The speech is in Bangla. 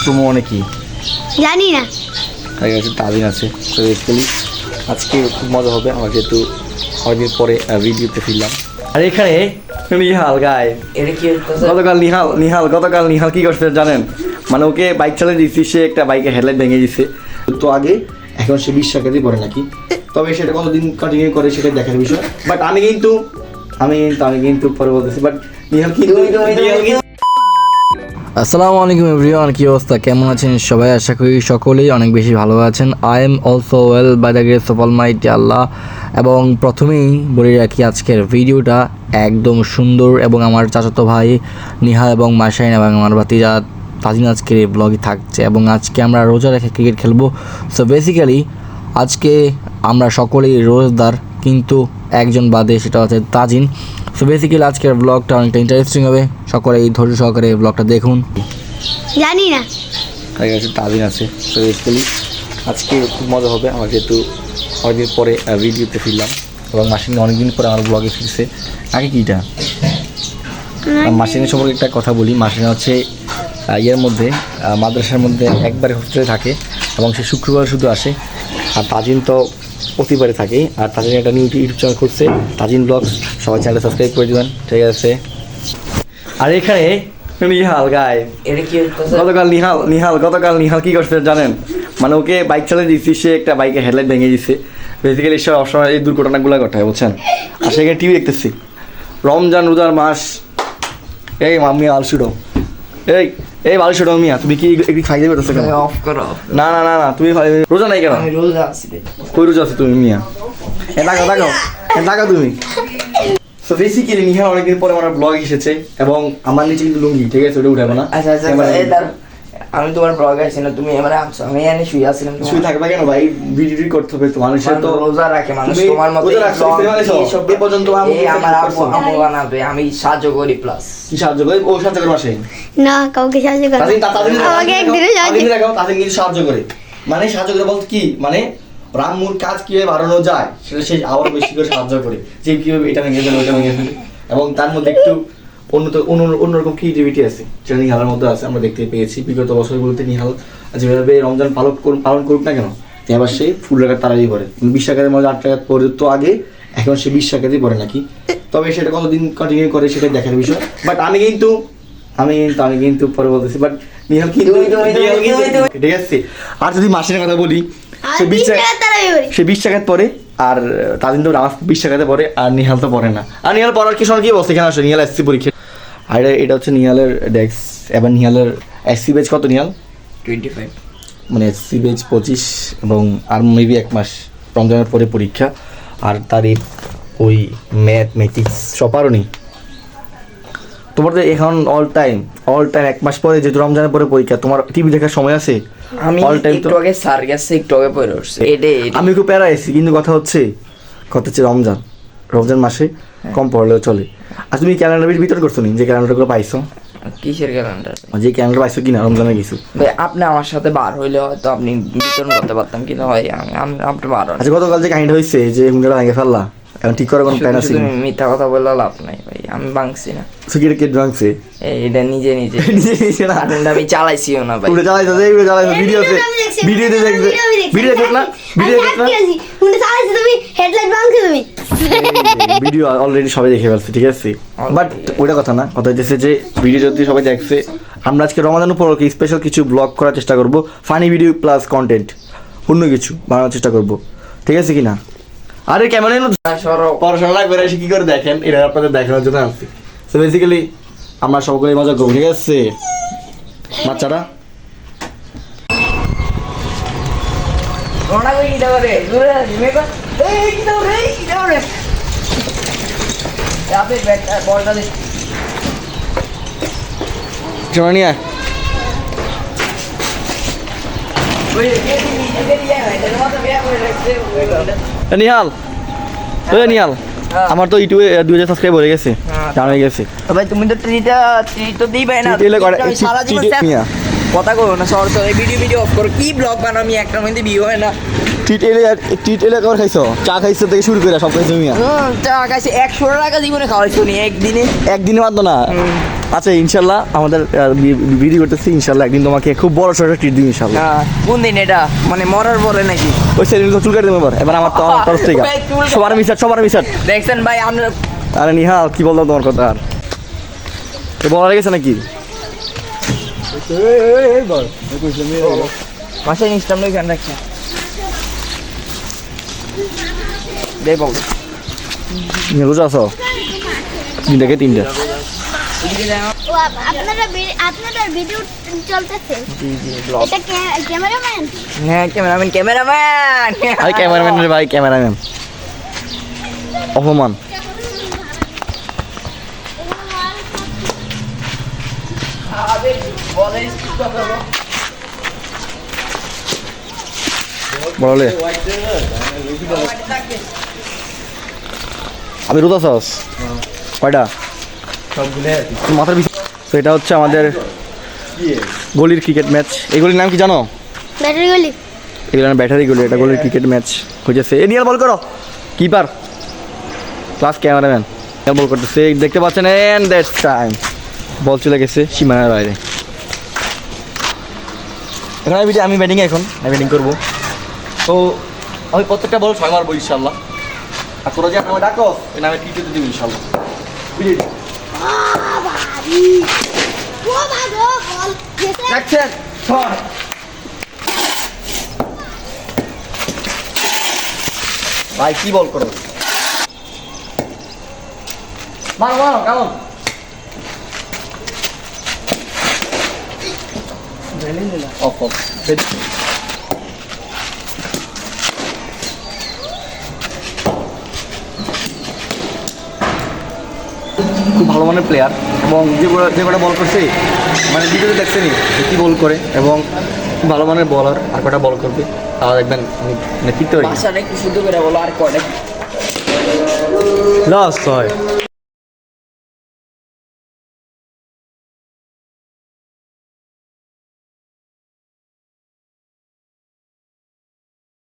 তুমি অনেকই জানি না তাজিন আছে তো বেসিক্যালি আজকে খুব মজা হবে আমার যেহেতু অনেকদিন পরে ভিডিওতে ফিরলাম। আর এখানে নিহাল গায়ে গতকাল নিহাল কি করছে জানেন? মানে ওকে বাইক চালিয়ে দিচ্ছি, সে একটা বাইকের হেডলাইট ভেঙে দিচ্ছে তো আগে, এখন সে 20 টাকা দিয়ে পড়ে নাকি, তবে সেটা কতদিন কন্টিনিউ করে সেটা দেখার বিষয়। বাট আমি কিন্তু পরে বলতেছি, বাট নিহাল কিন্তু আসসালামু আলাইকুম এভরিওয়ান, কি অবস্থা, কেমন আছেন সবাই? আশা করি সকলেই অনেক বেশি ভালো আছেন। I am also well by the grace of almighty Allah. এবং প্রথমেই বলে রাখি আজকের ভিডিওটা একদম সুন্দর এবং আমার চাচাতো ভাই নিহাল এবং মাশাইন এবং আমার ভাতিজা তাজিন আজকের এই ব্লগে থাকছে। এবং আজকে আমরা রোজা রেখে ক্রিকেট খেলবো। সো বেসিক্যালি আজকে আমরা সকলেই রোজদার, কিন্তু একজন বাদে, সেটা হচ্ছে তাজিন। সো বেসিক্যালি আজকের ব্লগটা অনেকটা ইন্টারেস্টিং হবে, সকলে এই ধৈর্য সহকারে এই ব্লগটা দেখুন। জানি না তাজিন আছে তো বেসিক্যালি আজকে খুব মজা হবে আমার যেহেতু অনেকদিন পরে ভিডিওতে ফিরলাম এবং মাসিনী অনেকদিন পরে আমার ব্লগে ফিরছে। আগে কিটা মাসিনের সম্পর্কে একটা কথা বলি। মাসিনা হচ্ছে ইয়ের মধ্যে মাদ্রাসার মধ্যে একবারে হোস্টেলে থাকে এবং সে শুক্রবার শুধু আসে। আর তাজিন তো প্রতিবারে থাকে। আর তাজিন একটা নিউ ইউটিউব চ্যানেল করছে, তাজিন ব্লগস, সবাই চ্যানেলটা সাবস্ক্রাইব করে দেবেন, ঠিক আছে? আর এখানে নিহাল গায়ে গতকাল নিহাল কি করছে জানেন? মানে ওকে বাইক চালিয়ে দিচ্ছি, সে একটা বাইকের হেডলাইট ভেঙে দিচ্ছে। বেসিক্যালি সব সবসময় এই দুর্ঘটনাগুলো ঘটায়, বুঝছেন? আর সেখানে টিভি দেখতেছি, রমজান রোজার মাস। এই মাম্মি আলসুডো, এই আলসুডো মিয়া, তুমি কি একটু খাই দেবে? অফ করো। না না না না, তুমি রোজা নাই কেন? আমি রোজা আছি। কই রোজা আছে তুমি মিয়া? তাকাও তুমি। সো বেসিক্যালি নিহাল অনেকদিন পরে আমার ব্লগ এসেছে এবং আমার নিচে কিন্তু লুঙ্গি, ঠিক আছে? ওটা উঠাবো না। আচ্ছা আমি তোমার ব্লগে আছি না, তুমি এবারে আসছো, আমি এনে শুয়ে আসছিলাম। শুয়ে থাকবে কেন ভাই? ভিডিও করতে হবে তো, মানুষের তো রোজা রাখে মানুষ, তোমার মতো এই পর্যন্ত আমার আম্মু বানাবে, আমি সাহায্য করি। প্লাস কি সাহায্য করে? ও সাহায্য করে মাসে না, কাউকে সাহায্য করে আমাকে একদিনও তাদের কিন্তু সাহায্য করে। মানে সাহায্য করে বলতে কি, মানে রামমুর কাজ কিভাবে বাড়ানো যায় সেটা সে আবার বেশি করে সাহায্য করে, যে কিভাবে এটা ভেঙে ফেলে ওইটা ভেঙে ফেলে। এবং তার মধ্যে একটু অন্যরকম ক্রিয়েটিভিটি আছে, সেটা নিহালের মধ্যে আছে, আমরা দেখতে পেয়েছি বিগত বছরগুলোতে। নিহাল যেভাবে রমজান পালন করুক না কেন, এবার সে ফুল টাকার তারাই পড়ে। 20 টাকার মধ্যে 8 টাকা পড়ে তো আগে, এখন সে 20 টাকাতেই পড়ে নাকি, তবে সেটা কতদিন কন্টিনিউ করে সেটা দেখার বিষয়। বাট আমি কিন্তু পরে বলতেছি, বাট নিহাল কিন্তু ঠিক আছে। আর যদি মাসের কথা বলি, সে 20 টাকাতে পড়ে, আর তাজিন তো 20 টাকাতে পড়ে, আর নিহাল তো পড়ে না। আর নিহাল পড়ার কি সময় কি বসে এখানে আসে? নিহাল এসসি পরীক্ষা। আর এটা হচ্ছে নিহালের ডেস্ক। এবার নিহালের এসসি বেজ কত নিহাল? 25, মানে এসসি বেজ 25, এবং আর মেবি 1 মাস রমজানের পরে পরীক্ষা। আর তার ওই ম্যাথমেটিক্স সপারও নেই। তোমার তো এখন অল টাইম 1 মাস পরে, যেহেতু রমজানের পরে পরীক্ষা, তোমার টিভি দেখার সময় আছে? আমি একটু আগে স্যার গেছে, একটু আগে পড়ে উঠছে। আমি খুব প্যারা আছি, কিন্তু কথা হচ্ছে রমজান মাসে কম পড়লেও চলে। আর তুমি ক্যালেন্ডার বিতরণ করছো নি? যে ক্যালেন্ডারগুলো পাইছো? কিসের ক্যালেন্ডার? যে ক্যালেন্ডার পাইছো কিনা রমজানের কিছু? ভাই আপনি আমার সাথে বার হইলে হয়তো আপনি বিতরণ করতে পারতাম, কিন্তু ভাই আপনি বার হন। আচ্ছা, গতকাল যে কাহিনীটা হয়েছে যে হুন্ডাটা ভেঙে ফেললা, এখন ঠিক করার কোনো প্ল্যান আছে? তুমি মিথ্যা কথা বললে লাভ নাই ভাই, আমি ভাঙছি না। সুকির কে ভাঙছে? এটা নিজে না, আমি চালাইছিও না ভাই। চালাইছো ভিডিও আছে, ভিডিও দেখো না, ভিডিও অলরেডি সবাই দেখে ফেলছে, ঠিক আছে? বাট ওইটা কথা না, কথা হচ্ছে যে ভিডিও যদি সবাই দেখছে, আমরা আজকে রমাদান উপলক্ষে স্পেশাল কিছু ব্লগ করার চেষ্টা করবো, ফানি ভিডিও প্লাস কন্টেন্ট, অন্য কিছু বানানোর চেষ্টা করবো, ঠিক আছে কিনা? আরে কেমন পড়াশোনা না করে এসে কি করে দেখেন, এটা আপনাদের দেখানোর জন্য আসছি। সো বেসিক্যালি আমরা সকলে মজা করবো, ঠিক আছে বাচ্চারা? নিয়ে নিহাল, নিহাল, আমার তো ইউটিউবে 2000 সাবস্ক্রাইব হয়ে গেছে, জানা হয়ে গেছে। ভাই তুমি তো ট্রিট তো দিবাই না, সারা জীবন কথা করো না, সর এই ভিডিও অফ করো। কি ব্লগ বানাও, আমি একটা মধ্যে ভিউ হয় না। টিট এলে কেমন খাইছো? চা খাইছো থেকে শুরু করে সব খাইছো মিয়া। চা খাইছি 100 টাকা জীবনে খাওয়াইছো নি একদিনে। একদিনে মাত্র না। আচ্ছা ইনশাল্লাহ আমাদের ভিডিও করতেছি, ইনশাল্লাহ একদিন তোমাকে খুব বড় সড়ো ট্রিট দিই ইনশাল্লাহ। কোন দিন এটা মানে মরার পরে নাকি? ওই সেদিন তো চুল কাটে দেবো এবার আমার তো আমার তরফ থেকে সবার মিশাট। দেখছেন ভাই আমরা আরে নিহাল কি বললাম তোমার কথা আর বলা লেগেছে নাকি? মাসে ইনস্টাম লই কেন রাখছেন? দে বল। রোজা আছো? 3 থেকে 3টা। আপনারা ভিডিও চলতেছে। জি ব্লগ। এটা ক্যামেরাম্যান? হ্যাঁ ক্যামেরাম্যান। ভাই ক্যামেরাম্যান রে ভাই ক্যামেরাম্যান। অপমান। বলে আমি রোজা সস কয়টা মাথার পিছনে। তো এটা হচ্ছে আমাদের গলির ক্রিকেট ম্যাচ। এই গলির নাম কি জানো? ব্যাটারি গলি। এগুলো ব্যাটারি গলি, এটা গলির ক্রিকেট ম্যাচ হয়েছে। এ নিয়ে বল করো, কিপার প্লাস ক্যামেরাম্যান বল করতেছে, দেখতে পাচ্ছেন। এন্ড দ্যাটস টাইম বল চলে গেছে সীমানার বাইরে। এখানে আমি ব্যাটিংয়ে এখন আমি ব্যাটিং করবো। তো আমি প্রত্যেকটা বল 6 মারবো ইনশাল্লাহ। আর তোরা যে আমাকে ডাকো এই নামে টি টোয়েন্টি দিবি ইনশাল্লাহ। বুঝলি? দেখছেন ভাই কি বল করো, মারো কেমন অফ খুব ভালো মানের প্লেয়ার এবং যে কটা বল করছে মানে ভিডিওতে দেখছেনি কি বল করে এবং খুব ভালো মানের বলার। আর কটা বল করবে তাও দেখবেন নেতৃত্ব ভাষাটা একটু শুদ্ধ করে বলো আর কয়টা লাস্ট হয়।